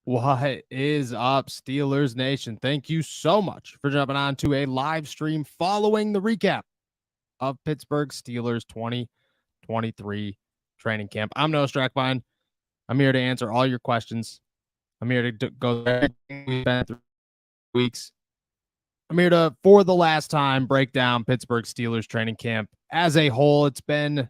What is up, Steelers Nation? Thank you so much for jumping on to a live stream following the recap of Pittsburgh Steelers 2023 training camp. I'm Noah Strackbine. I'm here to answer all your questions. I'm here to go through everything we've been through weeks. I'm here to, for the last time, break down Pittsburgh Steelers training camp as a whole. It's been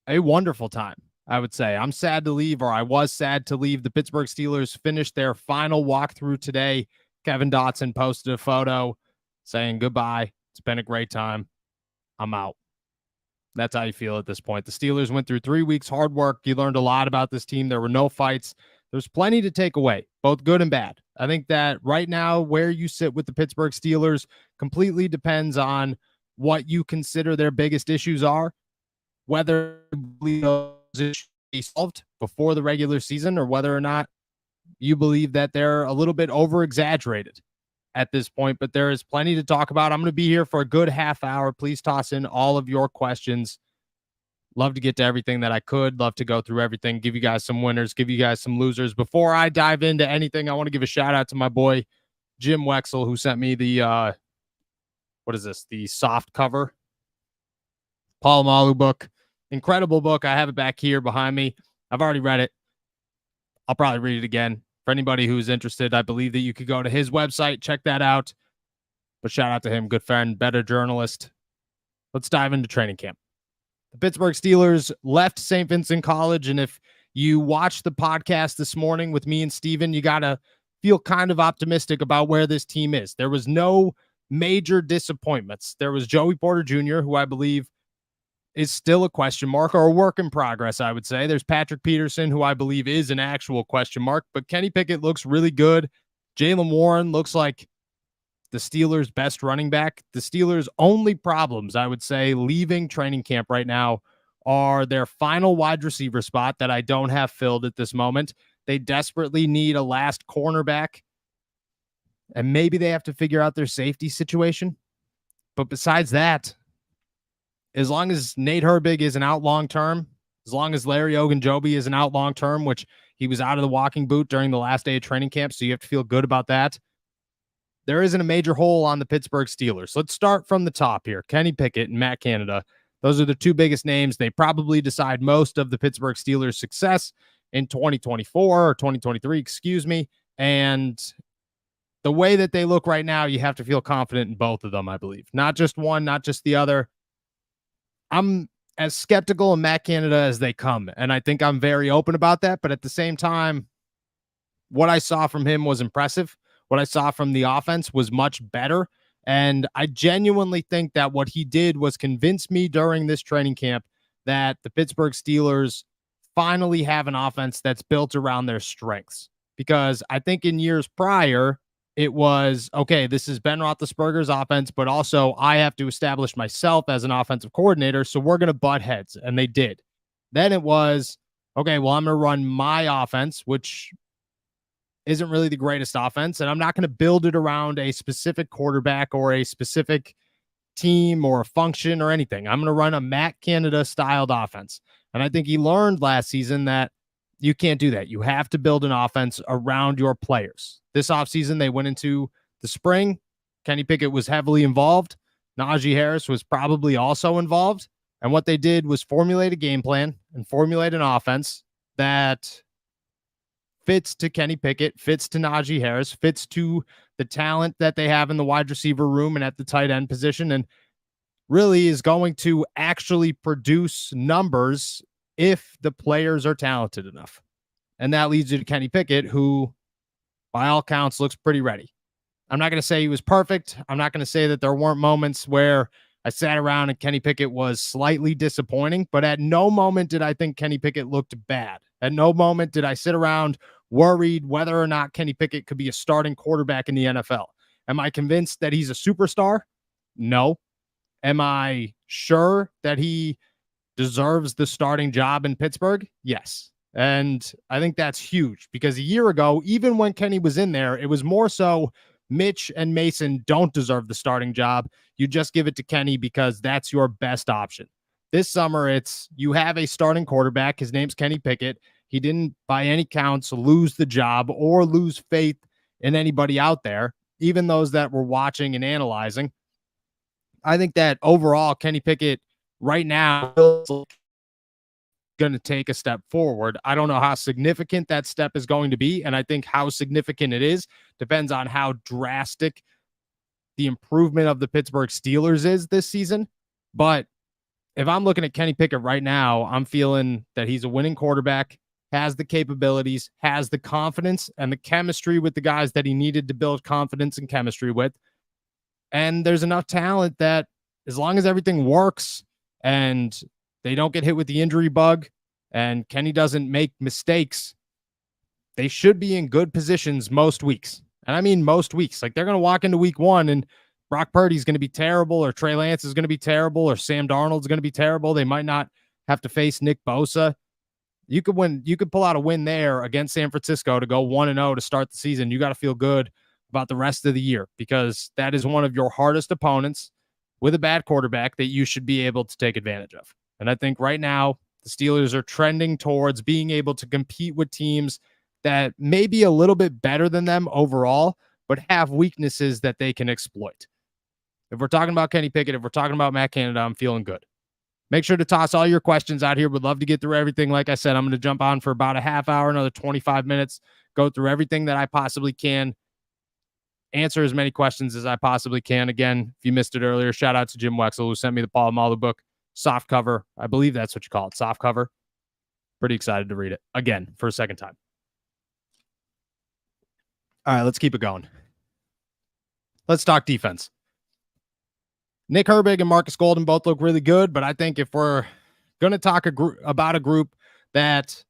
a wonderful time, I would say. I'm sad to leave, or I was sad to leave. The Pittsburgh Steelers finished their final walkthrough today. Kevin Dotson posted a photo saying goodbye. It's been a great time. I'm out. That's how you feel at this point. The Steelers went through 3 weeks hard work. You learned a lot about this team. There were no fights. There's plenty to take away, both good and bad. I think that right now, where you sit with the Pittsburgh Steelers completely depends on what you consider their biggest issues are, whether those issues be solved before the regular season or whether or not you believe that they're a little bit over exaggerated at this point. But there is plenty to talk about. I'm going to be here for a good half hour. Please toss in all of your questions. Love to get to everything that I could. Love to go through everything, give you guys some winners, give you guys some losers. Before I dive into anything, I want to give a shout out to my boy Jim Wexel, who sent me the what is this, the soft cover Palomalu book. Incredible book. I have it back here behind me. I've already read it. I'll probably read it again. For anybody who's interested, I believe that you could go to his website, check that out. But shout out to him, good friend, better journalist. Let's dive into training camp. The Pittsburgh Steelers left St. Vincent College, and if you watched the podcast this morning with me and Steven, you got to feel kind of optimistic about where this team is. There was no major disappointments. There was Joey Porter Jr., who I believe is still a question mark, or a work in progress, I would say. There's Patrick Peterson, who I believe is an actual question mark, but Kenny Pickett looks really good. Jaylen Warren looks like the Steelers' best running back. The Steelers' only problems, I would say, leaving training camp right now are their final wide receiver spot that I don't have filled at this moment. They desperately need a last cornerback, and maybe they have to figure out their safety situation. But besides that, as long as Nate Herbig isn't out long-term, as long as Larry Ogunjobi isn't out long-term, which he was out of the walking boot during the last day of training camp, so you have to feel good about that, there isn't a major hole on the Pittsburgh Steelers. Let's start from the top here. Kenny Pickett and Matt Canada. Those are the two biggest names. They probably decide most of the Pittsburgh Steelers' success in 2024 or 2023, excuse me. And the way that they look right now, you have to feel confident in both of them, I believe. Not just one, not just the other. I'm as skeptical of Matt Canada as they come, and I think I'm very open about that. But at the same time, what I saw from him was impressive. What I saw from the offense was much better, and I genuinely think that what he did was convince me during this training camp that the Pittsburgh Steelers finally have an offense that's built around their strengths. Because I think in years prior, it was, okay, this is Ben Roethlisberger's offense, but also I have to establish myself as an offensive coordinator, so we're going to butt heads, and they did. Then it was, okay, well, I'm going to run my offense, which isn't really the greatest offense, and I'm not going to build it around a specific quarterback or a specific team or a function or anything. I'm going to run a Matt Canada-styled offense. And I think he learned last season that you can't do that. You have to build an offense around your players. This offseason, they went into the spring. Kenny Pickett was heavily involved. Najee Harris was probably also involved. And what they did was formulate a game plan and formulate an offense that fits to Kenny Pickett, fits to Najee Harris, fits to the talent that they have in the wide receiver room and at the tight end position, and really is going to actually produce numbers if the players are talented enough. And that leads you to Kenny Pickett, who, by all counts, looks pretty ready. I'm not going to say he was perfect. I'm not going to say that there weren't moments where I sat around and Kenny Pickett was slightly disappointing, but at no moment did I think Kenny Pickett looked bad. At no moment did I sit around worried whether or not Kenny Pickett could be a starting quarterback in the NFL. Am I convinced that he's a superstar? No. Am I sure that he deserves the starting job in Pittsburgh? Yes. And I think that's huge because a year ago, even when Kenny was in there, it was more so Mitch and Mason don't deserve the starting job. You just give it to Kenny because that's your best option. This summer, it's you have a starting quarterback. His name's Kenny Pickett. He didn't, by any counts, lose the job or lose faith in anybody out there, even those that were watching and analyzing. I think that overall, Kenny Pickett right now is going to take a step forward. I don't know how significant that step is going to be, and I think how significant it is depends on how drastic the improvement of the Pittsburgh Steelers is this season. But if I'm looking at Kenny Pickett right now, I'm feeling that he's a winning quarterback, has the capabilities, has the confidence and the chemistry with the guys that he needed to build confidence and chemistry with. And there's enough talent that as long as everything works and they don't get hit with the injury bug and Kenny doesn't make mistakes, they should be in good positions most weeks. And I mean most weeks. Like, they're going to walk into week one and Brock Purdy's going to be terrible, or Trey Lance is going to be terrible, or Sam Darnold's going to be terrible. They might not have to face Nick Bosa. You could win. You could pull out a win there against San Francisco to go 1-0 to start the season. You got to feel good about the rest of the year, because that is one of your hardest opponents with a bad quarterback that you should be able to take advantage of. And I think right now the Steelers are trending towards being able to compete with teams that may be a little bit better than them overall, but have weaknesses that they can exploit. If we're talking about Kenny Pickett, if we're talking about Matt Canada, I'm feeling good. Make sure to toss all your questions out here. Would love to get through everything. Like I said, I'm going to jump on for about a half hour, another 25 minutes, go through everything that I possibly can, answer as many questions as I possibly can. Again, if you missed it earlier, shout out to Jim Wexel, who sent me the Paul Malu book, soft cover. I believe that's what you call it, soft cover. Pretty excited to read it again for a second time. All right, let's keep it going. Let's talk defense. Nick Herbig and Marcus Golden both look really good, but I think if we're going to talk about a group that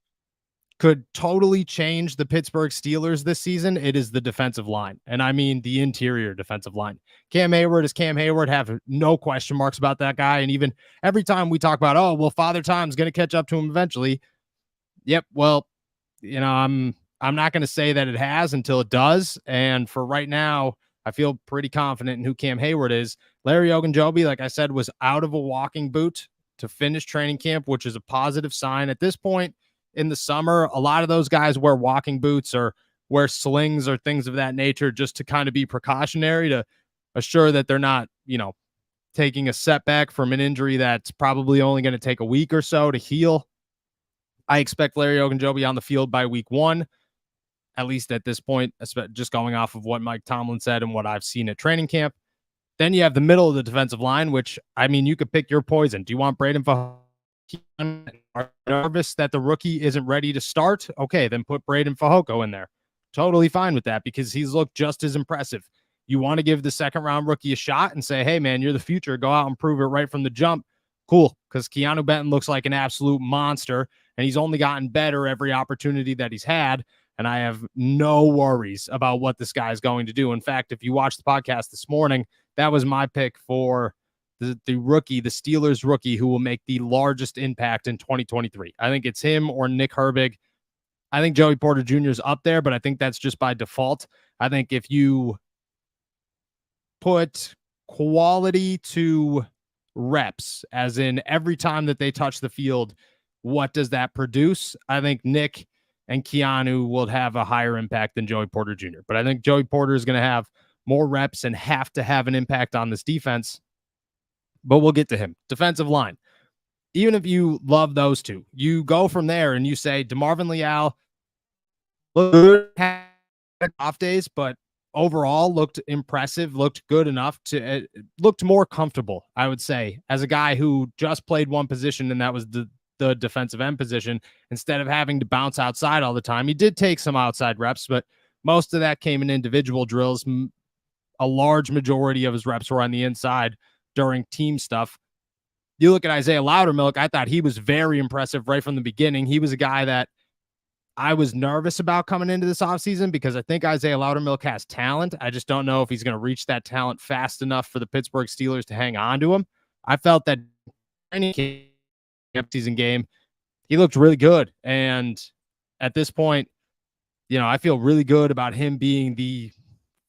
could totally change the Pittsburgh Steelers this season, it is the defensive line. And I mean the interior defensive line. Cam Hayward is Cam Hayward. Have no question marks about that guy. And even every time we talk about, oh, well, Father Time's going to catch up to him eventually. Yep. Well, you know, I'm not going to say that it has until it does. And for right now, I feel pretty confident in who Cam Hayward is. Larry Ogunjobi, like I said, was out of a walking boot to finish training camp, which is a positive sign. At this point in the summer, a lot of those guys wear walking boots or wear slings or things of that nature just to kind of be precautionary, to assure that they're not, you know, taking a setback from an injury that's probably only going to take a week or so to heal. I expect Larry Ogunjobi on the field by week one, at least at this point, just going off of what Mike Tomlin said and what I've seen at training camp. Then you have the middle of the defensive line, which, I mean, you could pick your poison. Do you want Braden Fajoko? Are you nervous that the rookie isn't ready to start? Okay, then put Braden Fajoko in there. Totally fine with that, because he's looked just as impressive. You want to give the second-round rookie a shot and say, hey, man, you're the future. Go out and prove it right from the jump. Cool, because Keanu Benton looks like an absolute monster, and he's only gotten better every opportunity that he's had. And I have no worries about what this guy is going to do. In fact, if you watched the podcast this morning, that was my pick for the rookie, the Steelers rookie, who will make the largest impact in 2023. I think it's him or Nick Herbig. I think Joey Porter Jr. is up there, but I think that's just by default. I think if you put quality to reps, as in every time that they touch the field, what does that produce? I think Nick and Keanu will have a higher impact than Joey Porter Jr. But I think Joey Porter is going to have more reps and have to have an impact on this defense. But we'll get to him. Defensive line. Even if you love those two, you go from there and you say DeMarvin Leal had off days, but overall looked impressive, looked good enough to looked more comfortable, I would say, as a guy who just played one position, and that was the defensive end position, instead of having to bounce outside all the time. He did take some outside reps, but most of that came in individual drills. A large majority of his reps were on the inside during team stuff. You look at Isaiah Loudermilk, I thought he was very impressive right from the beginning. He was a guy that I was nervous about coming into this offseason, because I think Isaiah Loudermilk has talent. I just don't know if he's going to reach that talent fast enough for the Pittsburgh Steelers to hang on to him. I felt that any season game, he looked really good. And at this point, you know, I feel really good about him being the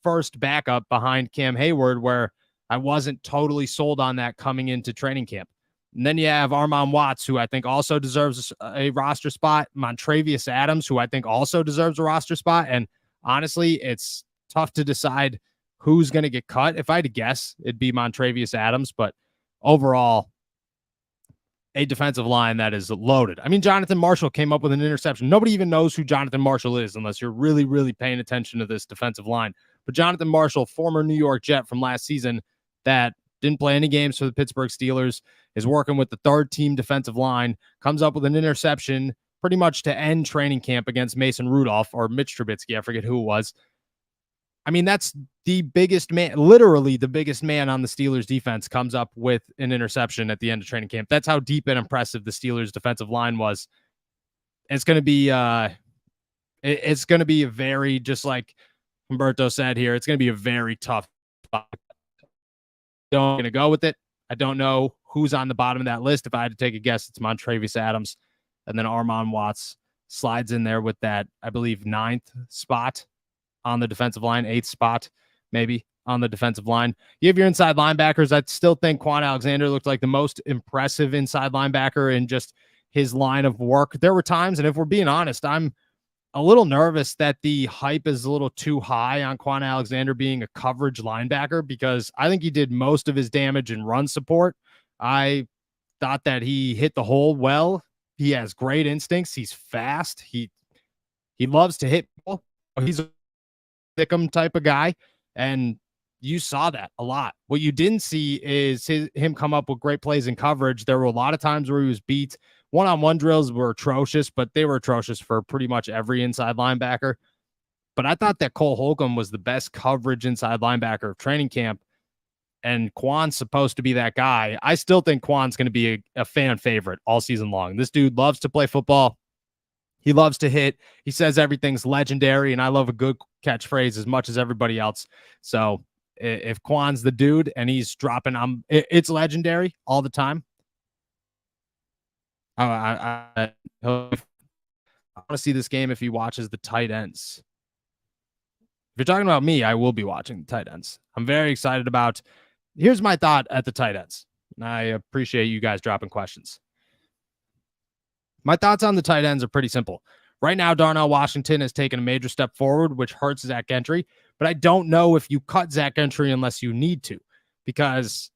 first backup behind Cam Hayward, where I wasn't totally sold on that coming into training camp. And then you have Armon Watts, who I think also deserves a roster spot. Montravius Adams, who I think also deserves a roster spot. And honestly, it's tough to decide who's going to get cut. If I had to guess, it'd be Montravius Adams. But overall, a defensive line that is loaded. I mean, Jonathan Marshall came up with an interception. Nobody even knows who Jonathan Marshall is unless you're really, really paying attention to this defensive line. But Jonathan Marshall, former New York Jet from last season that didn't play any games for the Pittsburgh Steelers, is working with the third team defensive line, comes up with an interception pretty much to end training camp against Mason Rudolph or Mitch Trubisky. I forget who it was. I mean, that's the biggest man, literally the biggest man on the Steelers defense comes up with an interception at the end of training camp. That's how deep and impressive the Steelers defensive line was. It's going to be, it's going to be a very, just like Humberto said here, it's going to be a very tough spot. I'm going to go with it. I don't know who's on the bottom of that list. If I had to take a guess, it's Montravius Adams. And then Armon Watts slides in there with that, I believe, 9th spot on the defensive line, 8th spot, maybe on the defensive line. You have your inside linebackers. I still think Quan Alexander looked like the most impressive inside linebacker in just his line of work. There were times, and if we're being honest, I'm a little nervous that the hype is a little too high on Quan Alexander being a coverage linebacker, because I think he did most of his damage in run support. I thought that he hit the hole well. He has great instincts. He's fast. He loves to hit people. He's a Thickum type of guy, and you saw that a lot. What you didn't see is him come up with great plays in coverage. There were a lot of times where he was beat. One-on-one drills were atrocious, but they were atrocious for pretty much every inside linebacker. But I thought that Cole Holcomb was the best coverage inside linebacker of training camp, and Quan's supposed to be that guy. I still think Quan's going to be a fan favorite all season long. This dude loves to play football. He loves to hit. He says everything's legendary, and I love a good catchphrase as much as everybody else. So if Quan's the dude and he's dropping, it's legendary all the time. I want to see this game if he watches the tight ends. If you're talking about me, I will be watching the tight ends. I'm very excited about. Here's my thought at the tight ends. I appreciate you guys dropping questions. My thoughts on the tight ends are pretty simple. Right now, Darnell Washington has taken a major step forward, which hurts Zach Gentry. But I don't know if you cut Zach Gentry unless you need to, because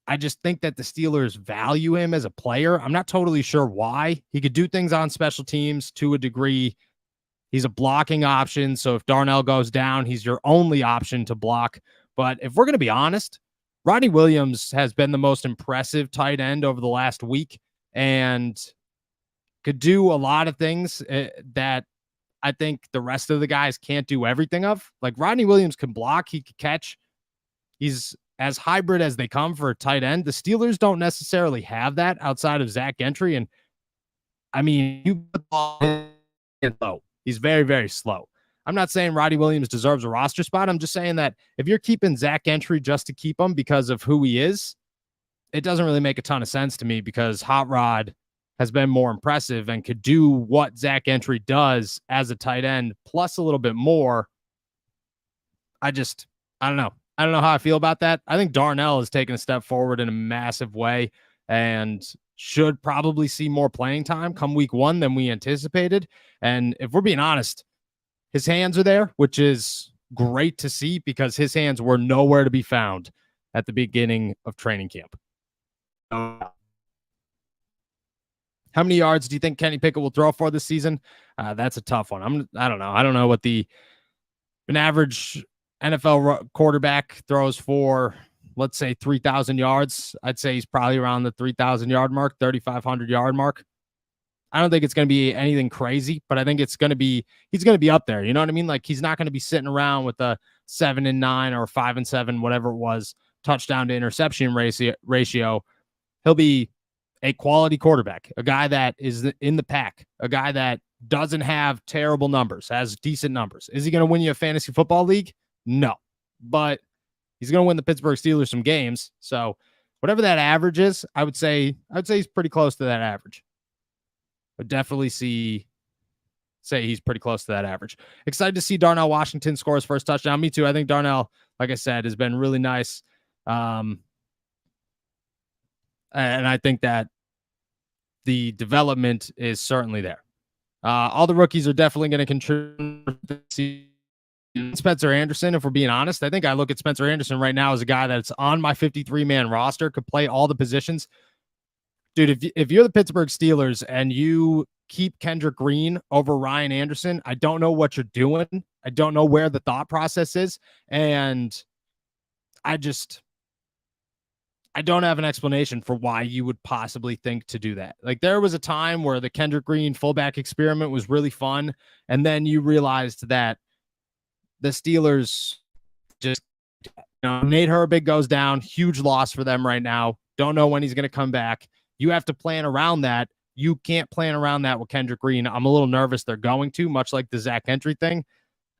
I just think that the Steelers value him as a player. I'm not totally sure why. He could do things on special teams to a degree. He's a blocking option. So if Darnell goes down, he's your only option to block. But if we're going to be honest, Rodney Williams has been the most impressive tight end over the last week and could do a lot of things that I think the rest of the guys can't do everything of. Like Rodney Williams can block, he could catch. He's as hybrid as they come for a tight end. The Steelers don't necessarily have that outside of Zach Gentry. And I mean, you put the ball in low. He's very, very slow. I'm not saying Rodney Williams deserves a roster spot. I'm just saying that if you're keeping Zach Gentry just to keep him because of who he is, it doesn't really make a ton of sense to me, because Hot Rod has been more impressive and could do what Zach Gentry does as a tight end, plus a little bit more. I don't know. I don't know how I feel about that. I think Darnell has taken a step forward in a massive way and should probably see more playing time come week 1 than we anticipated. And if we're being honest, his hands are there, which is great to see, because his hands were nowhere to be found at the beginning of training camp. How many yards do you think Kenny Pickett will throw for this season? That's a tough one. I don't know. I don't know what an average NFL quarterback throws for, let's say 3,000 yards. I'd say he's probably around the 3,000 yard mark, 3,500 yard mark. I don't think it's going to be anything crazy, but I think he's going to be up there. You know what I mean? Like, he's not going to be sitting around with a 7-9 or 5-7, whatever it was, touchdown to interception ratio. He'll be a quality quarterback, a guy that is in the pack, a guy that doesn't have terrible numbers, has decent numbers. Is he going to win you a fantasy football league? No, but he's going to win the Pittsburgh Steelers some games. So whatever that average is, I would say he's pretty close to that average. But definitely say he's pretty close to that average. Excited to see Darnell Washington score his first touchdown. Me too. I think Darnell, like I said, has been really nice. And I think that the development is certainly there. All the rookies are definitely going to contribute. Spencer Anderson, if we're being honest, I think I look at Spencer Anderson right now as a guy that's on my 53-man roster, could play all the positions. Dude, if you're the Pittsburgh Steelers and you keep Kendrick Green over Ryan Anderson, I don't know what you're doing. I don't know where the thought process is. And I don't have an explanation for why you would possibly think to do that. Like, there was a time where the Kendrick Green fullback experiment was really fun. And then you realized that the Steelers just, Nate Herbig goes down, huge loss for them right now. Don't know when he's going to come back. You have to plan around that. You can't plan around that with Kendrick Green. I'm a little nervous they're going to, much like the Zach Gentry thing.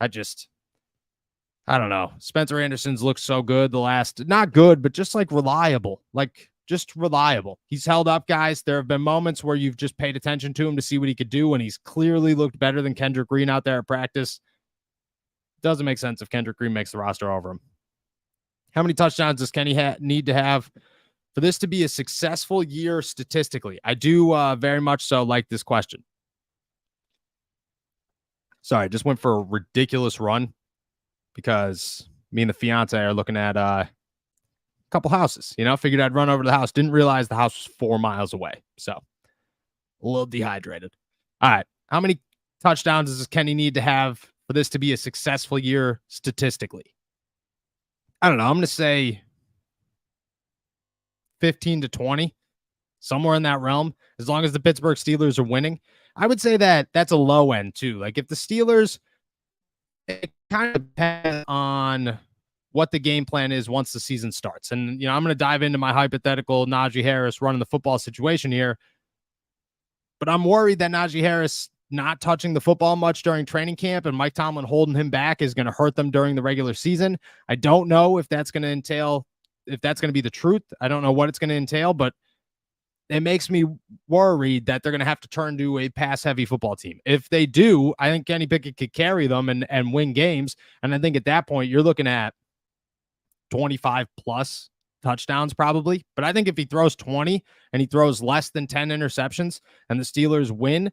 I don't know. Spencer Anderson's looked so good not good, but just like reliable. Like, just reliable. He's held up, guys. There have been moments where you've just paid attention to him to see what he could do, and he's clearly looked better than Kendrick Green out there at practice. Doesn't make sense if Kendrick Green makes the roster over him. How many touchdowns does Kenny need to have for this to be a successful year statistically? I do very much so like this question. Sorry, just went for a ridiculous run because me and the fiance are looking at a couple houses. Figured I'd run over to the house. Didn't realize the house was 4 miles away. So a little dehydrated. All right. How many touchdowns does Kenny need to have for this to be a successful year statistically? I don't know. I'm going to say 15 to 20, somewhere in that realm, as long as the Pittsburgh Steelers are winning. I would say that that's a low end too. Like, if the Steelers, it kind of depends on what the game plan is once the season starts. And, I'm going to dive into my hypothetical Najee Harris running the football situation here, but I'm worried that Najee Harris not touching the football much during training camp and Mike Tomlin holding him back is going to hurt them during the regular season. I don't know if that's going to be the truth. I don't know what it's going to entail, but it makes me worried that they're going to have to turn to a pass-heavy football team. If they do, I think Kenny Pickett could carry them and win games. And I think at that point, you're looking at 25-plus touchdowns probably. But I think if he throws 20 and he throws less than 10 interceptions and the Steelers win,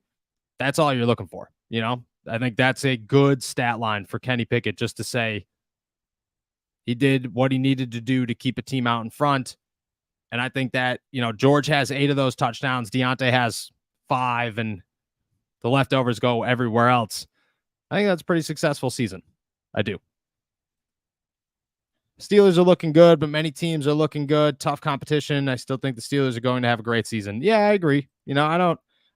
that's all you're looking for. I think that's a good stat line for Kenny Pickett, just to say he did what he needed to do to keep a team out in front. And I think that, George has 8 of those touchdowns. Deontay has 5, and the leftovers go everywhere else. I think that's a pretty successful season. I do. Steelers are looking good, but many teams are looking good. Tough competition. I still think the Steelers are going to have a great season. Yeah, I agree.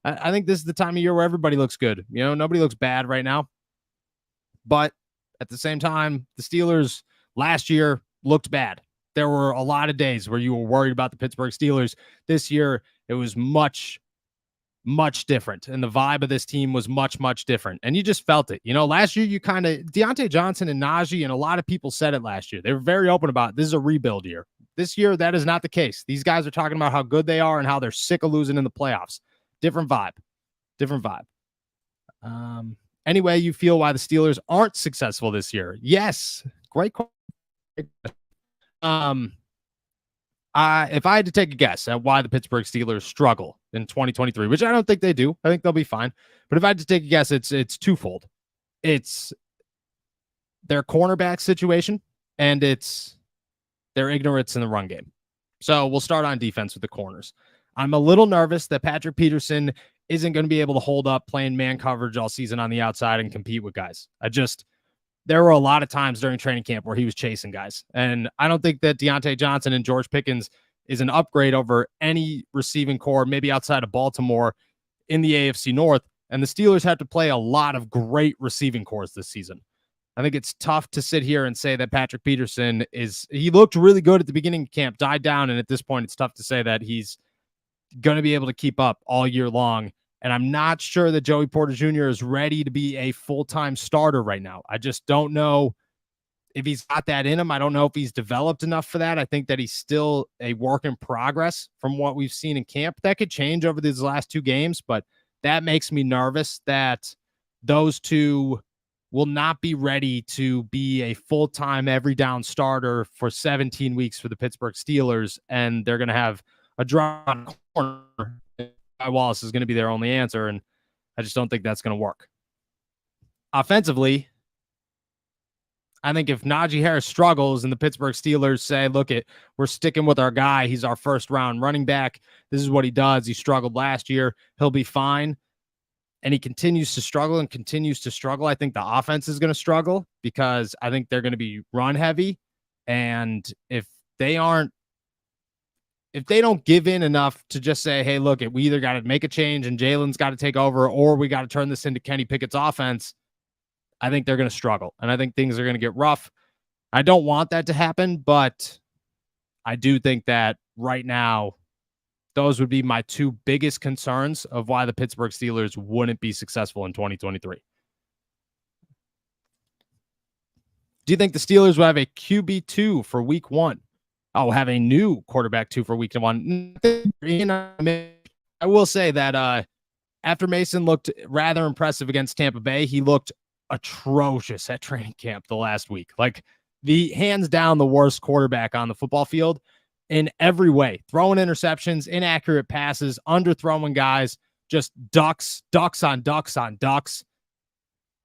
I think this is the time of year where everybody looks good. Nobody looks bad right now. But at the same time, the Steelers last year looked bad. There were a lot of days where you were worried about the Pittsburgh Steelers. This year, it was much, much different. And the vibe of this team was much, much different. And you just felt it. Last year, Deontay Johnson and Najee, and a lot of people said it last year. They were very open about it. This is a rebuild year. This year, that is not the case. These guys are talking about how good they are and how they're sick of losing in the playoffs. Different vibe. Anyway, you feel why the Steelers aren't successful this year? Yes. Great question. If I had to take a guess at why the Pittsburgh Steelers struggle in 2023, which I don't think they do, I think they'll be fine. But if I had to take a guess, it's twofold. It's their cornerback situation, and it's their ignorance in the run game. So we'll start on defense with the corners. I'm a little nervous that Patrick Peterson isn't going to be able to hold up playing man coverage all season on the outside and compete with guys. There were a lot of times during training camp where he was chasing guys. And I don't think that Deontay Johnson and George Pickens is an upgrade over any receiving core, maybe outside of Baltimore in the AFC North. And the Steelers have to play a lot of great receiving cores this season. I think it's tough to sit here and say that Patrick Peterson he looked really good at the beginning of camp, died down. And at this point, it's tough to say that he's going to be able to keep up all year long. And I'm not sure that Joey Porter Jr. is ready to be a full-time starter right now. I just don't know if he's got that in him. I don't know if he's developed enough for that. I think that he's still a work in progress from what we've seen in camp. That could change over these last 2 games, but that makes me nervous that those two will not be ready to be a full-time every down starter for 17 weeks for the Pittsburgh Steelers, and they're going to have a drop on corner, Guy Wallace is going to be their only answer, and I just don't think that's going to work. Offensively, I think if Najee Harris struggles and the Pittsburgh Steelers say, look, we're sticking with our guy, he's our first round running back, this is what he does, he struggled last year, he'll be fine, and he continues to struggle, I think the offense is going to struggle because I think they're going to be run heavy. And if they don't give in enough to just say, hey, look, we either got to make a change and Jalen's got to take over, or we got to turn this into Kenny Pickett's offense, I think they're going to struggle. And I think things are going to get rough. I don't want that to happen, but I do think that right now, those would be my two biggest concerns of why the Pittsburgh Steelers wouldn't be successful in 2023. Do you think the Steelers will have a QB2 for week 1? Oh, have a new quarterback 2 for week 1. I will say that after Mason looked rather impressive against Tampa Bay, he looked atrocious at training camp the last week. Like the hands down the worst quarterback on the football field in every way. Throwing interceptions, inaccurate passes, underthrowing guys, just ducks on ducks.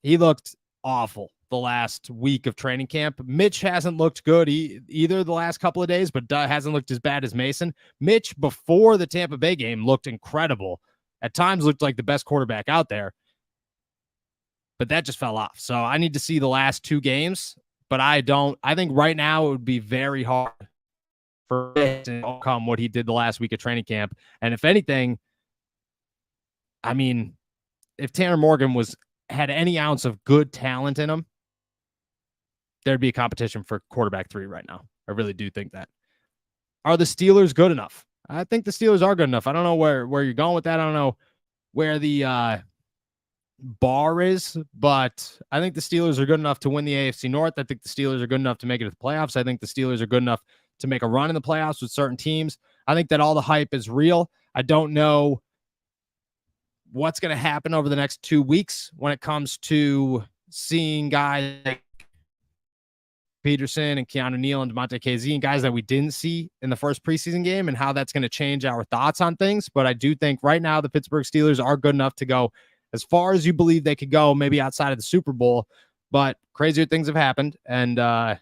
He looked awful the last week of training camp. Mitch hasn't looked good either the last couple of days, but hasn't looked as bad as Mason. Mitch, before the Tampa Bay game, looked incredible. At times looked like the best quarterback out there, but that just fell off. So I need to see the last 2 games, but I think right now it would be very hard for him to overcome what he did the last week of training camp. And if anything, I mean, if Tanner Morgan had any ounce of good talent in him, there'd be a competition for quarterback 3 right now. I really do think that. Are the Steelers good enough? I think the Steelers are good enough. I don't know where you're going with that. I don't know where the bar is, but I think the Steelers are good enough to win the AFC North. I think the Steelers are good enough to make it to the playoffs. I think the Steelers are good enough to make a run in the playoffs with certain teams. I think that all the hype is real. I don't know what's going to happen over the next 2 weeks when it comes to seeing guys like Peterson and Keanu Neal and DeMonte Kazee and guys that we didn't see in the first preseason game and how that's going to change our thoughts on things. But I do think right now the Pittsburgh Steelers are good enough to go as far as you believe they could go, maybe outside of the Super Bowl, but crazier things have happened. And I'm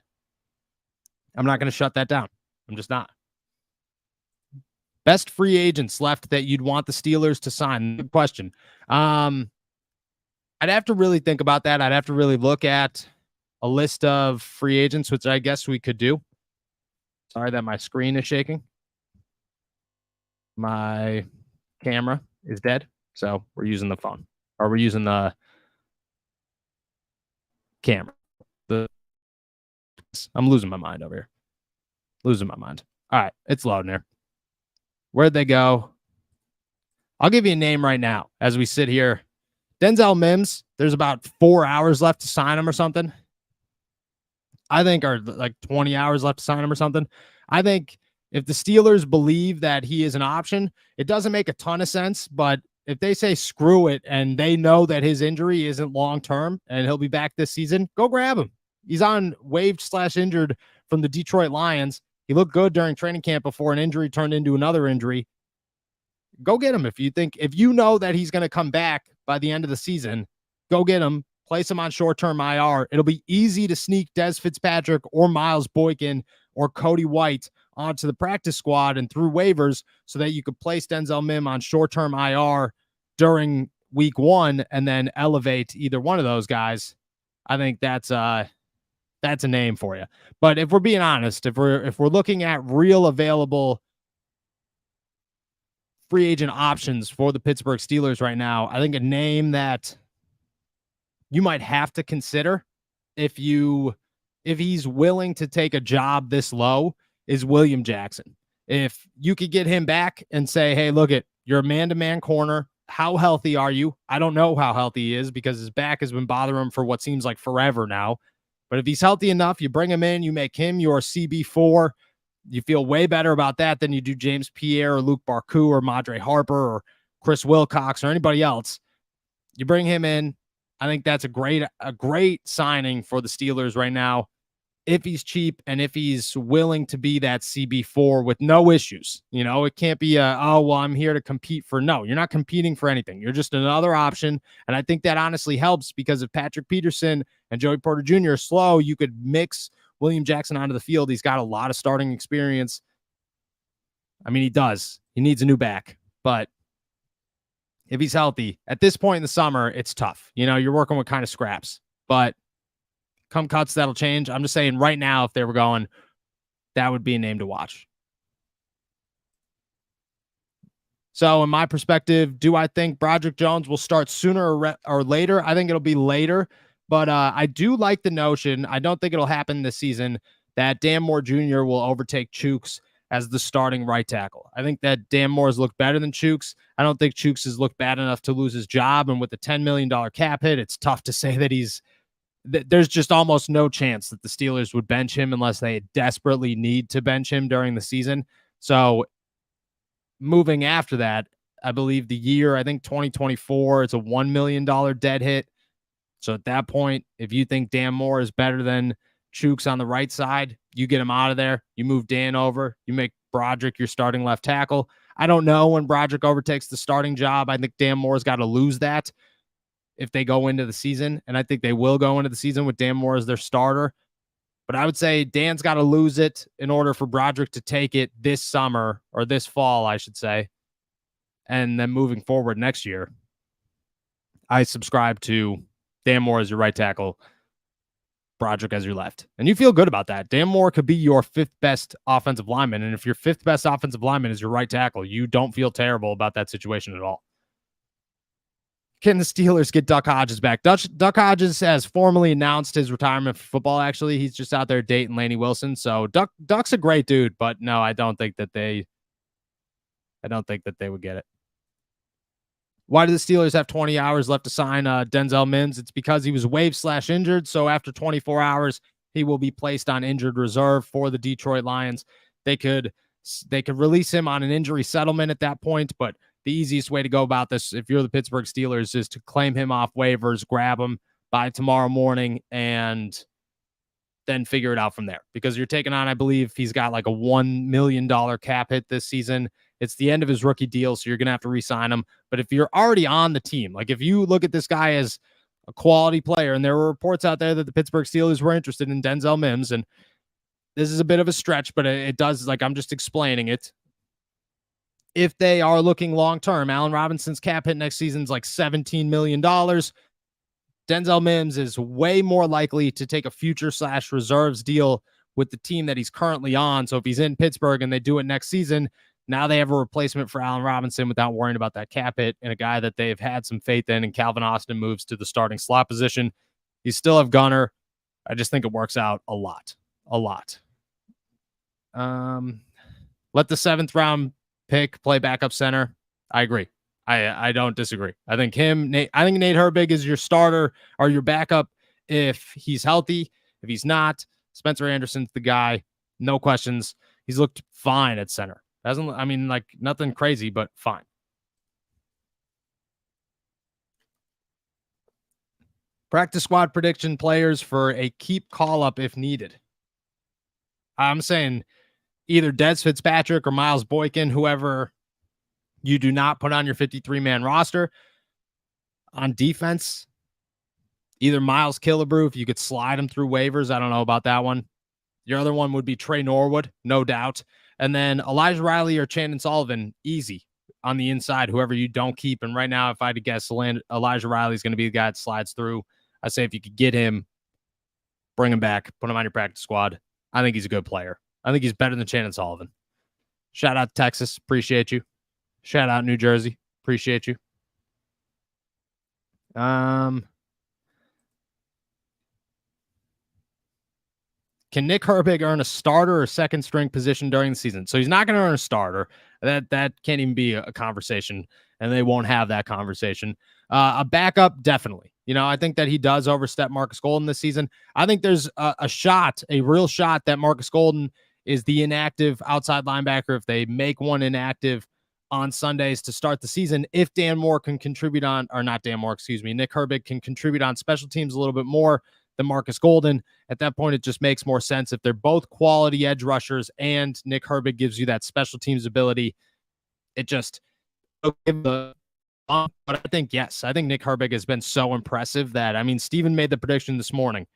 not going to shut that down. I'm just not. Best free agents left that you'd want the Steelers to sign? Good question. I'd have to really think about that. I'd have to really look at a list of free agents, which I guess we could do. Sorry that my screen is shaking. My camera is dead, so we're using the phone. Or we're using the camera. I'm losing my mind over here. Losing my mind. All right, it's loading here. Where'd they go? I'll give you a name right now as we sit here. Denzel Mims, there's about 4 hours left to sign him or something. I think, or like 20 hours left to sign him or something. I think if the Steelers believe that he is an option, it doesn't make a ton of sense, but if they say screw it and they know that his injury isn't long-term and he'll be back this season, go grab him. He's on waived/injured from the Detroit Lions. He looked good during training camp before an injury turned into another injury. Go get him. If you know that he's going to come back by the end of the season, go get him. Place him on short-term IR. It'll be easy to sneak Des Fitzpatrick or Miles Boykin or Cody White onto the practice squad and through waivers so that you could place Denzel Mims on short-term IR during week 1 and then elevate either one of those guys. I think that's a name for you. But if we're being honest, if we're looking at real available free agent options for the Pittsburgh Steelers right now, I think a name that you might have to consider if he's willing to take a job this low is William Jackson. If you could get him back and say, hey, look, you're a man-to-man corner. How healthy are you? I don't know how healthy he is because his back has been bothering him for what seems like forever now. But if he's healthy enough, you bring him in, you make him your CB4. You feel way better about that than you do James Pierre or Luke Barku or Madre Harper or Chris Wilcox or anybody else. You bring him in. I think that's a great signing for the Steelers right now. if he's cheap and if he's willing to be that CB4 with no issues. It can't be I'm here to compete for. No, you're not competing for anything. You're just another option. And I think that honestly helps, because if Patrick Peterson and Joey Porter Jr. are slow, you could mix William Jackson onto the field. He's got a lot of starting experience. I mean, he does. He needs a new back. But if he's healthy, at this point in the summer, it's tough. You're working with kind of scraps. But come cuts, that'll change. I'm just saying right now, if they were going, that would be a name to watch. So in my perspective, do I think Broderick Jones will start sooner or later? I think it'll be later, but I do like the notion. I don't think it'll happen this season that Dan Moore Jr. will overtake Chooks as the starting right tackle. I think that Dan Moore has looked better than Chooks. I don't think Chooks has looked bad enough to lose his job. And with the $10 million cap hit, it's tough to say that there's just almost no chance that the Steelers would bench him unless they desperately need to bench him during the season. So moving after that, I believe the year, I think 2024, it's a $1 million dead hit. So at that point, if you think Dan Moore is better than Chooks on the right side, you get him out of there. You move Dan over. You make Broderick your starting left tackle. I don't know when Broderick overtakes the starting job. I think Dan Moore's got to lose that if they go into the season, and I think they will go into the season with Dan Moore as their starter. But I would say Dan's got to lose it in order for Broderick to take it this summer, or this fall, I should say. And then moving forward next year, I subscribe to Dan Moore as your right tackle, Broderick as your left. And you feel good about that. Dan Moore could be your fifth best offensive lineman. And if your fifth best offensive lineman is your right tackle, you don't feel terrible about that situation at all. Can the Steelers get Duck Hodges back? Duck Hodges has formally announced his retirement from football, actually. He's just out there dating Lainey Wilson. So Duck's a great dude, but no, I don't think that they would get it. Why do the Steelers have 20 hours left to sign Denzel Mims? It's because he was waived/injured. So after 24 hours, he will be placed on injured reserve for the Detroit Lions. They could release him on an injury settlement at that point, but the easiest way to go about this, if you're the Pittsburgh Steelers, is to claim him off waivers, grab him by tomorrow morning, and then figure it out from there. Because you're taking on, I believe he's got like a $1 million cap hit this season. It's the end of his rookie deal, so you're going to have to re-sign him. But if you're already on the team, like if you look at this guy as a quality player, and there were reports out there that the Pittsburgh Steelers were interested in Denzel Mims, and this is a bit of a stretch, but it does, like, I'm just explaining it. If they are looking long-term, Allen Robinson's cap hit next season is like $17 million. Denzel Mims is way more likely to take a future/reserves deal with the team that he's currently on. So if he's in Pittsburgh and they do it next season, now they have a replacement for Allen Robinson without worrying about that cap hit, and a guy that they've had some faith in, and Calvin Austin moves to the starting slot position. You still have Gunner. I just think it works out a lot. Let the 7th round pick play backup center. I agree. I don't disagree. I think Nate Herbig is your starter or your backup if he's healthy. If he's not, Spencer Anderson's the guy. No questions. He's looked fine at center. Nothing crazy, but fine. Practice squad prediction players for a keep call up if needed. I'm saying either Dez Fitzpatrick or Miles Boykin, whoever you do not put on your 53-man roster. On defense, either Miles Killebrew, if you could slide him through waivers. I don't know about that one. Your other one would be Trey Norwood, no doubt. And then Elijah Riley or Chandon Sullivan, easy on the inside, whoever you don't keep. And right now, if I had to guess, Elijah Riley is going to be the guy that slides through. I say if you could get him, bring him back, put him on your practice squad. I think he's a good player. I think he's better than Chandon Sullivan. Shout out Texas. Appreciate you. Shout out New Jersey. Appreciate you. Can Nick Herbig earn a starter or second string position during the season? So he's not going to earn a starter. That can't even be a conversation, and they won't have that conversation. A backup, definitely. I think that he does overstep Marcus Golden this season. I think there's a real shot that Marcus Golden is the inactive outside linebacker if they make one inactive on Sundays to start the season. If Nick Herbig can contribute on special teams a little bit more, than Marcus Golden. At that point, it just makes more sense if they're both quality edge rushers and Nick Herbig gives you that special teams ability. It just but I think, yes, I think Nick Herbig has been so impressive that, I mean, Steven made the prediction this morning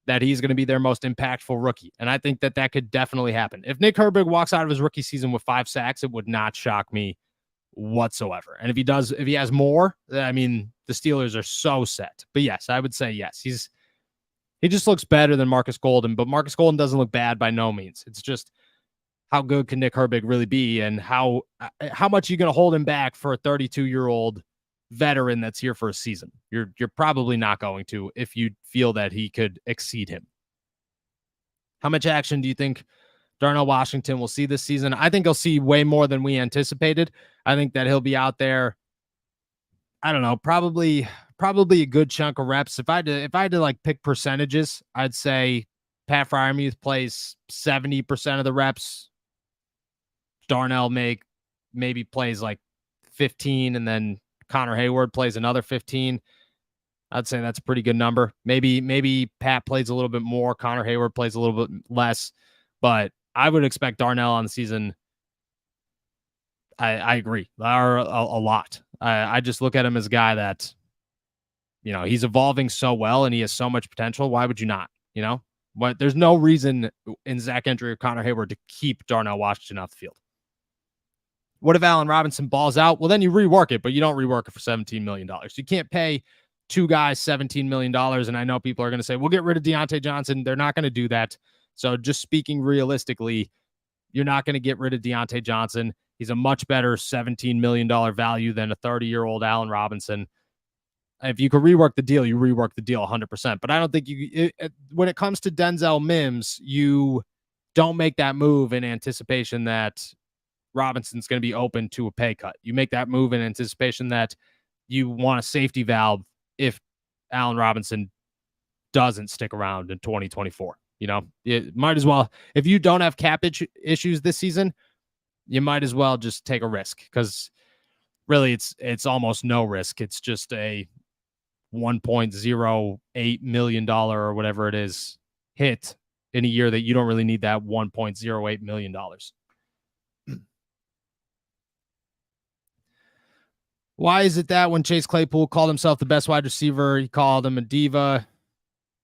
that he's going to be their most impactful rookie. And I think that that could definitely happen. If Nick Herbig walks out of his rookie season with 5 sacks, it would not shock me whatsoever. And if he does, if he has more, I mean, the Steelers are so set. But yes, I would say yes. He just looks better than Marcus Golden, but Marcus Golden doesn't look bad by no means. It's just, how good can Nick Herbig really be, and how much are you going to hold him back for a 32-year-old veteran that's here for a season? You're probably not going to, if you feel that he could exceed him. How much action do you think Darnell Washington will see this season? I think he'll see way more than we anticipated. I think that he'll be out there, I don't know, probably a good chunk of reps. If I had to like pick percentages, I'd say Pat Freiermuth plays 70% of the reps. Darnell maybe plays like 15, and then Connor Hayward plays another 15. I'd say that's a pretty good number. Maybe Pat plays a little bit more, Connor Hayward plays a little bit less, but I would expect Darnell on the season. I agree, a lot. I just look at him as a guy that, you know, he's evolving so well and he has so much potential. Why would you not? You know, but there's no reason in Zach Gentry or Connor Hayward to keep Darnell Washington off the field. What if Allen Robinson balls out? Well, then you rework it, but you don't rework it for $17 million. You can't pay 2 guys $17 million. And I know people are going to say, we'll get rid of Deontay Johnson. They're not going to do that. So just speaking realistically, you're not going to get rid of Deontay Johnson. He's a much better $17 million value than a 30-year-old Allen Robinson. If you could rework the deal, you rework the deal 100%. But I don't think when it comes to Denzel Mims, you don't make that move in anticipation that Robinson's going to be open to a pay cut. You make that move in anticipation that you want a safety valve if Allen Robinson doesn't stick around in 2024. You know, it might as well, if you don't have cap issues this season, you might as well just take a risk, because really it's almost no risk. It's just a $1.08 million or whatever it is hit in a year that you don't really need that $1.08 million. Why is it that when Chase Claypool called himself the best wide receiver, he called him a diva?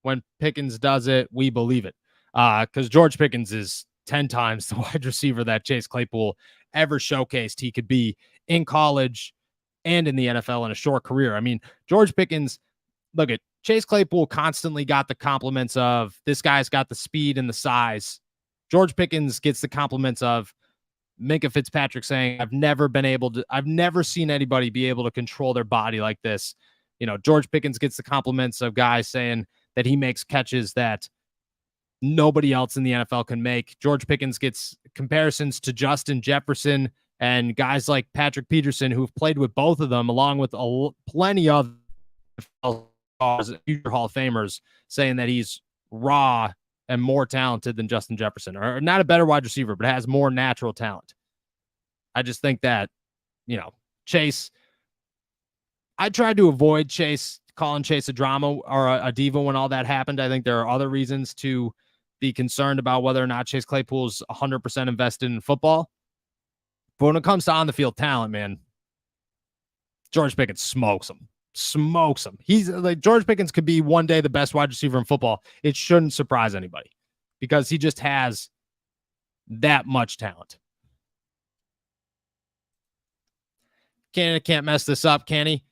When Pickens does it, we believe it. Because George Pickens is 10 times the wide receiver that Chase Claypool ever showcased he could be in college and in the NFL in a short career. I mean, George Pickens, look at Chase Claypool constantly got the compliments of, this guy's got the speed and the size. George Pickens gets the compliments of Minka Fitzpatrick saying, I've never seen anybody be able to control their body like this. You know, George Pickens gets the compliments of guys saying that he makes catches that nobody else in the NFL can make. George Pickens gets comparisons to Justin Jefferson and guys like Patrick Peterson, who've played with both of them, along with plenty of future Hall of Famers, saying that he's raw and more talented than Justin Jefferson, or not a better wide receiver, but has more natural talent. I just think that, you know, Chase, I tried to avoid calling Chase a drama or a diva when all that happened. I think there are other reasons to be concerned about whether or not Chase Claypool's 100% invested in football. But when it comes to on-the-field talent, man, George Pickens smokes him. He's like, George Pickens could be one day the best wide receiver in football. It shouldn't surprise anybody, because he just has that much talent. Canada can't mess this up, can he?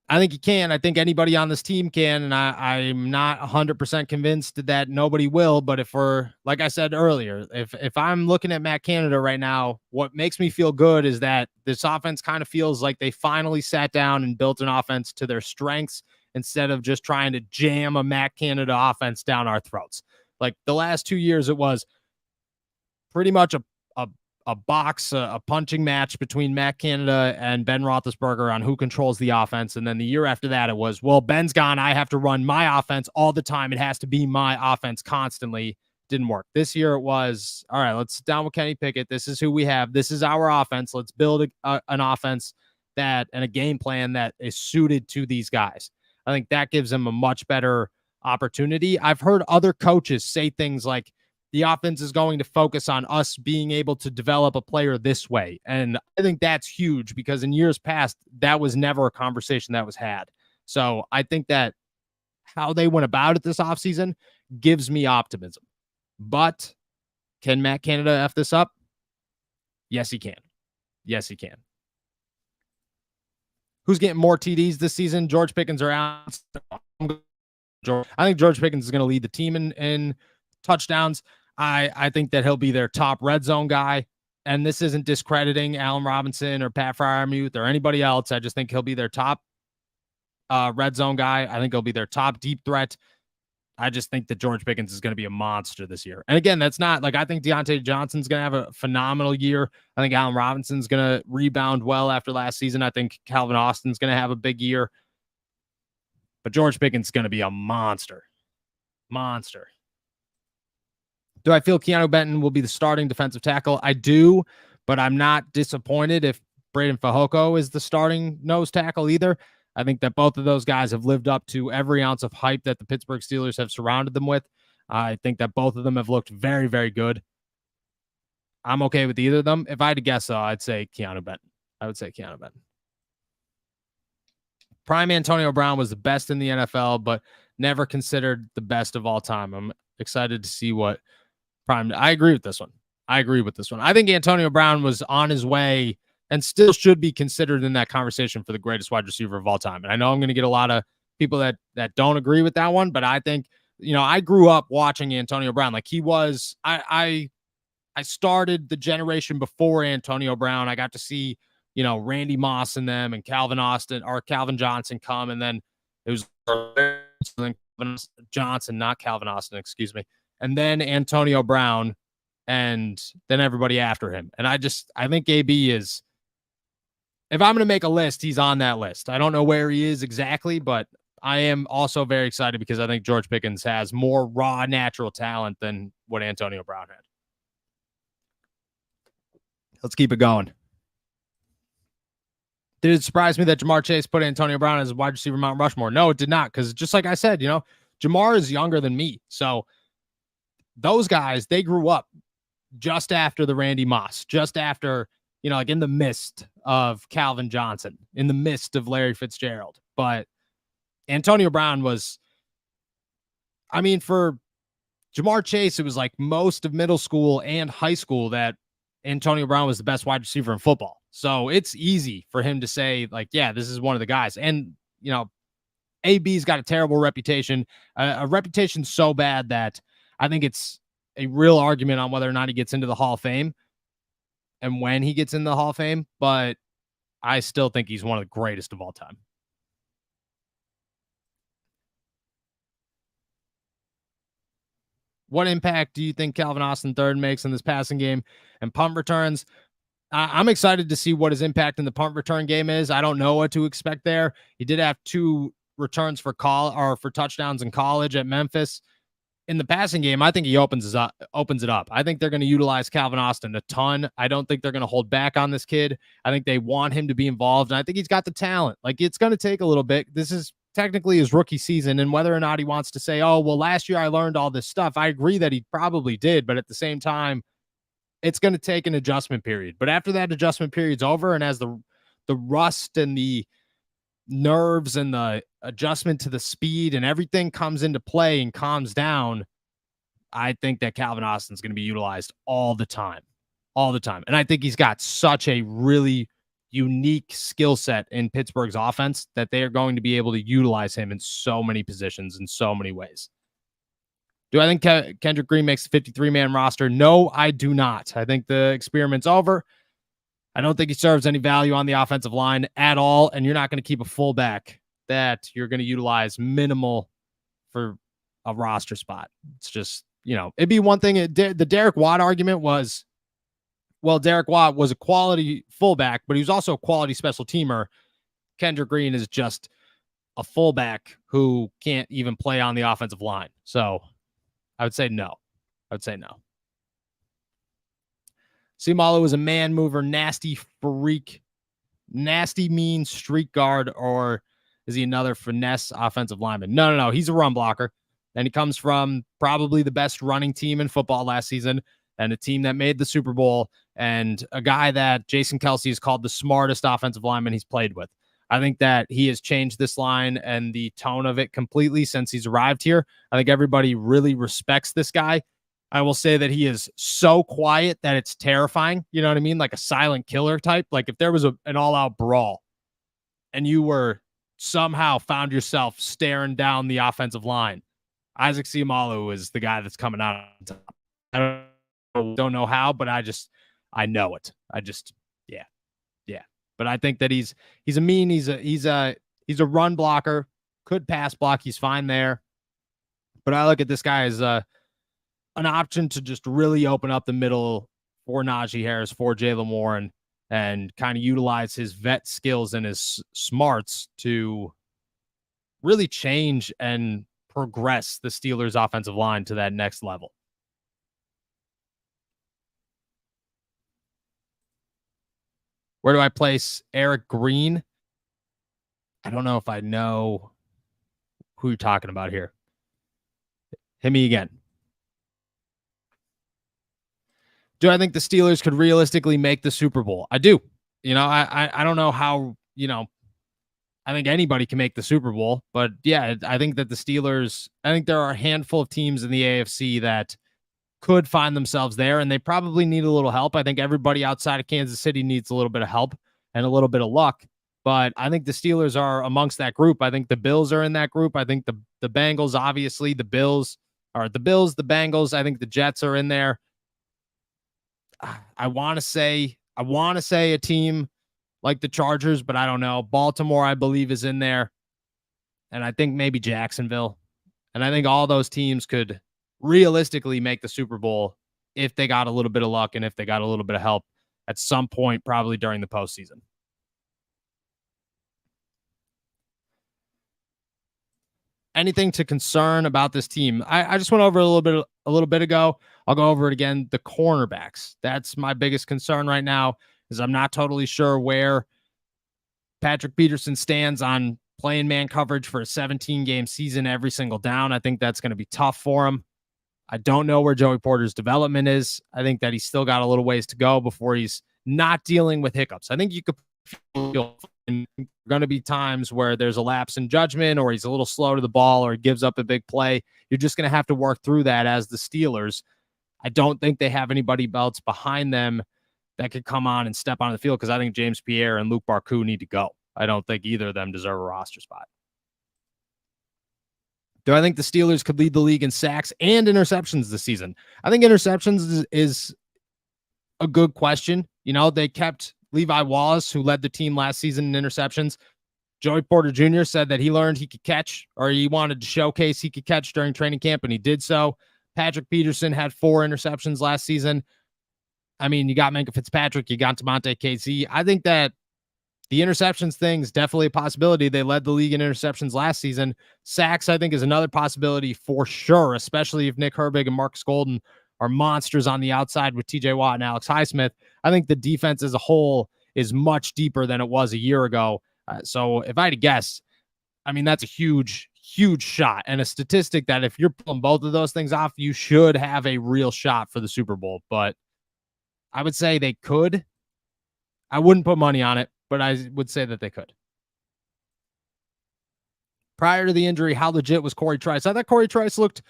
I think he can. I think anybody on this team can, and I'm not 100% convinced that nobody will. But if we're, like I said earlier, if I'm looking at Matt Canada right now, what makes me feel good is that this offense kind of feels like they finally sat down and built an offense to their strengths instead of just trying to jam a Matt Canada offense down our throats. Like the last 2 years, it was pretty much a punching match between Matt Canada and Ben Roethlisberger on who controls the offense. And then the year after that, it was, well, Ben's gone, I have to run my offense all the time. It has to be my offense constantly. Didn't work. This year it was, all right, let's sit down with Kenny Pickett. This is who we have. This is our offense. Let's build an offense and a game plan that is suited to these guys. I think that gives them a much better opportunity. I've heard other coaches say things like the offense is going to focus on us being able to develop a player this way. And I think that's huge because in years past, that was never a conversation that was had. So I think that how they went about it this offseason gives me optimism. But can Matt Canada F this up? Yes, he can. Yes, he can. Who's getting more TDs this season? George Pickens or Allen? I think George Pickens is going to lead the team in touchdowns. I think that he'll be their top red zone guy. And this isn't discrediting Allen Robinson or Pat Freiermuth or anybody else. I just think he'll be their top red zone guy. I think he'll be their top deep threat. I just think that George Pickens is going to be a monster this year. And again, that's not like I think Deontay Johnson's going to have a phenomenal year. I think Allen Robinson's going to rebound well after last season. I think Calvin Austin's going to have a big year. But George Pickens is going to be a monster. Monster. Do I feel Keanu Benton will be the starting defensive tackle? I do, but I'm not disappointed if Braden Fehoko is the starting nose tackle either. I think that both of those guys have lived up to every ounce of hype that the Pittsburgh Steelers have surrounded them with. I think that both of them have looked very, very good. I'm okay with either of them. If I had to guess, though, I'd say Keanu Benton. I would say Keanu Benton. Prime Antonio Brown was the best in the NFL, but never considered the best of all time. I'm excited to see what Prime. I agree with this one. I think Antonio Brown was on his way and still should be considered in that conversation for the greatest wide receiver of all time. And I know I'm going to get a lot of people that don't agree with that one, but I think, I grew up watching Antonio Brown. Like he was, I started the generation before Antonio Brown. I got to see, Randy Moss and them and Calvin Johnson come. And then it was Johnson, not Calvin Austin, excuse me. And then Antonio Brown and then everybody after him. And I think AB is, if I'm going to make a list, he's on that list. I don't know where he is exactly, but I am also very excited because I think George Pickens has more raw, natural talent than what Antonio Brown had. Let's keep it going. Did it surprise me that Jamar Chase put Antonio Brown as a wide receiver Mount Rushmore? No, it did not, because just like I said, Jamar is younger than me. So those guys, they grew up just after the Randy Moss, just after, like in the midst of Calvin Johnson, in the midst of Larry Fitzgerald. But Antonio Brown was, for Jamar Chase, it was like most of middle school and high school that Antonio Brown was the best wide receiver in football. So it's easy for him to say, like, yeah, this is one of the guys. And, AB's got a terrible reputation, a reputation so bad that I think it's a real argument on whether or not he gets into the Hall of Fame and when he gets in the Hall of Fame, but I still think he's one of the greatest of all time. What impact do you think Calvin Austin III makes in this passing game and punt returns? I'm excited to see what his impact in the punt return game is. I don't know what to expect there. He did have 2 returns for touchdowns in college at Memphis. In the passing game, I think he opens it up. I think they're going to utilize Calvin Austin a ton. I don't think they're going to hold back on this kid. I think they want him to be involved, and I think he's got the talent. Like, it's going to take a little bit. This is technically his rookie season, and whether or not he wants to say, oh, well, last year I learned all this stuff, I agree that he probably did, but at the same time, it's going to take an adjustment period. But after that adjustment period's over, and as the rust and the nerves and the adjustment to the speed and everything comes into play and calms down, I think that Calvin Austin's going to be utilized all the time. And I think he's got such a really unique skill set in Pittsburgh's offense that they are going to be able to utilize him in so many positions in so many ways. Do I think Kendrick Green makes the 53-man roster? No, I do not. I think the experiment's over. I don't think he serves any value on the offensive line at all, and you're not going to keep a fullback that you're going to utilize minimal for a roster spot. It's just, it'd be one thing. The Derek Watt argument was, well, Derek Watt was a quality fullback, but he was also a quality special teamer. Kendrick Green is just a fullback who can't even play on the offensive line. So I would say no. Seumalo is a man mover, nasty freak, nasty mean street guard, or is he another finesse offensive lineman? No. He's a run blocker. And he comes from probably the best running team in football last season and a team that made the Super Bowl and a guy that Jason Kelce has called the smartest offensive lineman he's played with. I think that he has changed this line and the tone of it completely since he's arrived here. I think everybody really respects this guy. I will say that he is so quiet that it's terrifying. You know what I mean? Like a silent killer type. Like if there was an all-out brawl and you were somehow found yourself staring down the offensive line, Isaac Seumalo is the guy that's coming out on top. I don't know how, but I know it. Yeah. But I think that he's a run blocker, could pass block. He's fine there. But I look at this guy as an option to just really open up the middle for Najee Harris, for Jaylen Warren, and kind of utilize his vet skills and his smarts to really change and progress the Steelers' offensive line to that next level. Where do I place Eric Green? I don't know if I know who you're talking about here. Hit me again. Do I think the Steelers could realistically make the Super Bowl? I do. I don't know how, I think anybody can make the Super Bowl, but yeah, I think that the Steelers, I think there are a handful of teams in the AFC that could find themselves there, and they probably need a little help. I think everybody outside of Kansas City needs a little bit of help and a little bit of luck, but I think the Steelers are amongst that group. I think the Bills are in that group. I think the Bengals, obviously, the Bills, the Bengals. I think the Jets are in there. I want to say a team like the Chargers, but I don't know. Baltimore, I believe, is in there. And I think maybe Jacksonville. And I think all those teams could realistically make the Super Bowl if they got a little bit of luck and if they got a little bit of help at some point, probably during the postseason. Anything to concern about this team? I just went over a little bit ago. I'll go over it again. The cornerbacks. That's my biggest concern right now, is I'm not totally sure where Patrick Peterson stands on playing man coverage for a 17-game season every single down. I think that's going to be tough for him. I don't know where Joey Porter's development is. I think that he's still got a little ways to go before he's not dealing with hiccups. I think you could feel going to be times where there's a lapse in judgment, or he's a little slow to the ball, or he gives up a big play. You're just going to have to work through that as the Steelers. I don't think they have anybody else behind them that could come on and step on the field, because I think James Pierre and Luke Barku need to go. I don't think either of them deserve a roster spot. Do I think the Steelers could lead the league in sacks and interceptions this season? I think interceptions is a good question. They kept Levi Wallace, who led the team last season in interceptions. Joey Porter Jr. said that he learned he could catch, or he wanted to showcase he could catch during training camp, and he did so. Patrick Peterson had 4 interceptions last season. I mean, you got Minkah Fitzpatrick, you got Tamonte KC. I think that the interceptions thing is definitely a possibility. They led the league in interceptions last season. Sacks, I think, is another possibility for sure, especially if Nick Herbig and Marcus Golden are monsters on the outside with TJ Watt and Alex Highsmith. I think the defense as a whole is much deeper than it was a year ago. So if I had to guess, I mean, that's a huge, huge shot, and a statistic that if you're pulling both of those things off, you should have a real shot for the Super Bowl. But I would say they could. I wouldn't put money on it, but I would say that they could. Prior to the injury, how legit was Corey Trice? I thought Corey Trice looked,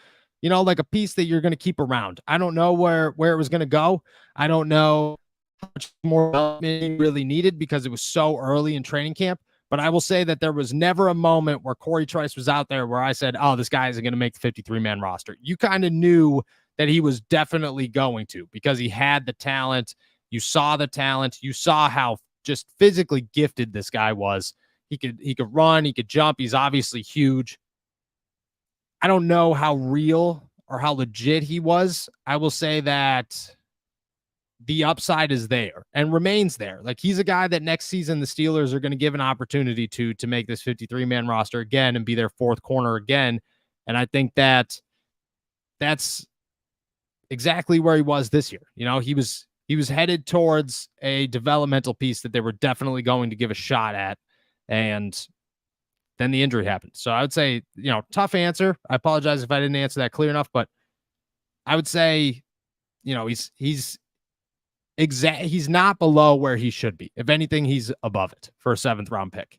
like a piece that you're going to keep around. I don't know where it was going to go. I don't know how much more development really needed because it was so early in training camp. But I will say that there was never a moment where Corey Trice was out there where I said, oh, this guy isn't going to make the 53-man roster. You kind of knew that he was definitely going to, because he had the talent. You saw the talent. You saw how just physically gifted this guy was. He could run, he could jump. He's obviously huge. I don't know how real or how legit he was. I will say that the upside is there and remains there. Like, he's a guy that next season the Steelers are going to give an opportunity to make this 53-man roster again and be their 4th corner again. And I think that that's exactly where he was this year. He was headed towards a developmental piece that they were definitely going to give a shot at. And then the injury happened. So I would say, tough answer. I apologize if I didn't answer that clear enough, but I would say, he's not below where he should be. If anything, he's above it for a 7th-round pick.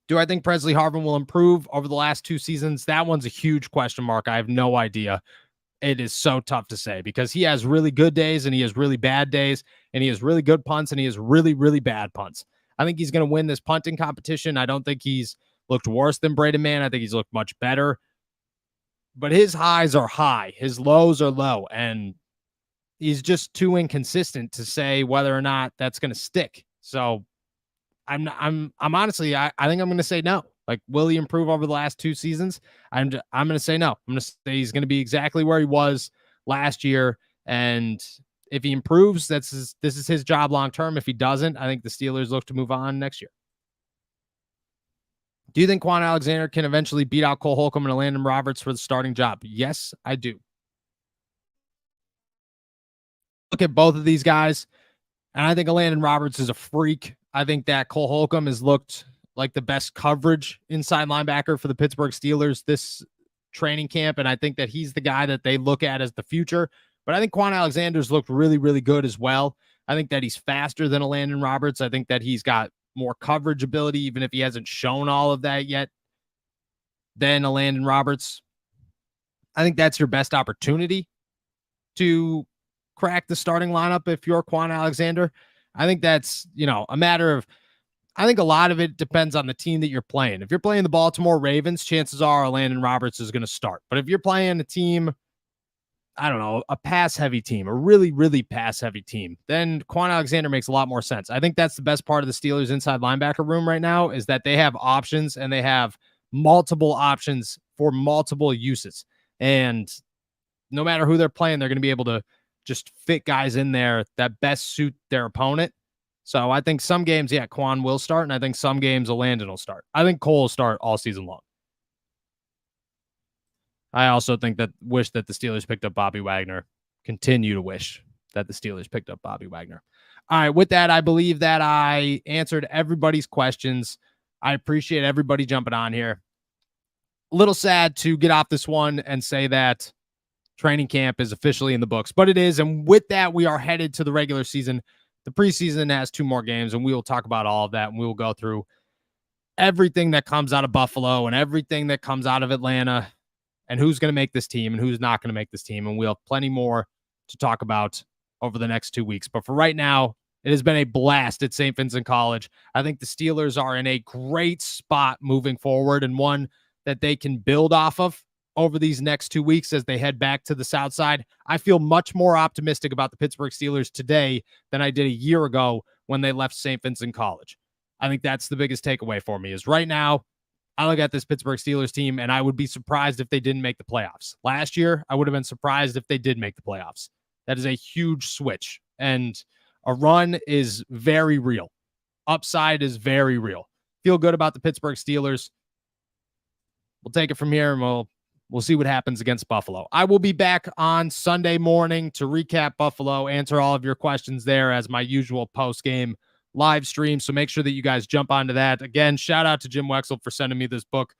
Do I think Presley Harvin will improve over the last 2 seasons? That one's a huge question mark. I have no idea. It is so tough to say because he has really good days and he has really bad days, and he has really good punts and he has really, really bad punts. I think he's going to win this punting competition. I don't think he's looked worse than Braden Mann. I think he's looked much better. But his highs are high. His lows are low. And he's just too inconsistent to say whether or not that's going to stick. So I'm honestly, I think I'm going to say no. Like, will he improve over the last 2 seasons? I'm going to say no. I'm going to say he's going to be exactly where he was last year. And if he improves, this is his job long term. If he doesn't, I think the Steelers look to move on next year. Do you think Quan Alexander can eventually beat out Cole Holcomb and Landon Roberts for the starting job? Yes, I do. Look at both of these guys, and I think Landon Roberts is a freak. I think that Cole Holcomb has looked like the best coverage inside linebacker for the Pittsburgh Steelers this training camp, and I think that he's the guy that they look at as the future. But I think Quan Alexander's looked really, really good as well. I think that he's faster than a Landon Roberts. I think that he's got more coverage ability, even if he hasn't shown all of that yet, than a Landon Roberts. I think that's your best opportunity to crack the starting lineup if you're Quan Alexander. I think that's, a matter of, I think a lot of it depends on the team that you're playing. If you're playing the Baltimore Ravens, chances are Landon Roberts is going to start. But if you're playing a team, I don't know, a pass-heavy team, a really, really pass-heavy team, then Quan Alexander makes a lot more sense. I think that's the best part of the Steelers' inside linebacker room right now is that they have options and they have multiple options for multiple uses. And no matter who they're playing, they're going to be able to just fit guys in there that best suit their opponent. So I think some games, Quan will start, and I think some games Landon will start. I think Cole will start all season long. I also think wish that the Steelers picked up Bobby Wagner. Continue to wish that the Steelers picked up Bobby Wagner. All right, with that, I believe that I answered everybody's questions. I appreciate everybody jumping on here. A little sad to get off this one and say that training camp is officially in the books, but it is. And with that, we are headed to the regular season. The preseason has 2 more games, and we will talk about all of that, and we will go through everything that comes out of Buffalo and everything that comes out of Atlanta and who's going to make this team and who's not going to make this team. And we'll have plenty more to talk about over the next 2 weeks. But for right now, it has been a blast at St. Vincent College. I think the Steelers are in a great spot moving forward and one that they can build off of over these next 2 weeks as they head back to the South Side. I feel much more optimistic about the Pittsburgh Steelers today than I did a year ago when they left St. Vincent College. I think that's the biggest takeaway for me is right now, I look at this Pittsburgh Steelers team and I would be surprised if they didn't make the playoffs. Last year, I would have been surprised if they did make the playoffs. That is a huge switch, and a run is very real. Upside is very real. Feel good about the Pittsburgh Steelers. We'll take it from here and we'll see what happens against Buffalo. I will be back on Sunday morning to recap Buffalo, answer all of your questions there as my usual post-game live stream. So make sure that you guys jump onto that. Again, shout out to Jim Wexel for sending me this book,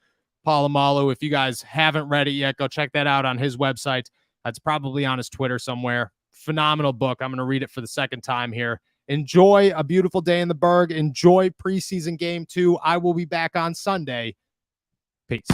Palomalu. If you guys haven't read it yet, go check that out on his website. That's probably on his Twitter somewhere. Phenomenal book. I'm going to read it for the second time here. Enjoy a beautiful day in the Berg. Enjoy preseason game 2. I will be back on Sunday. Peace.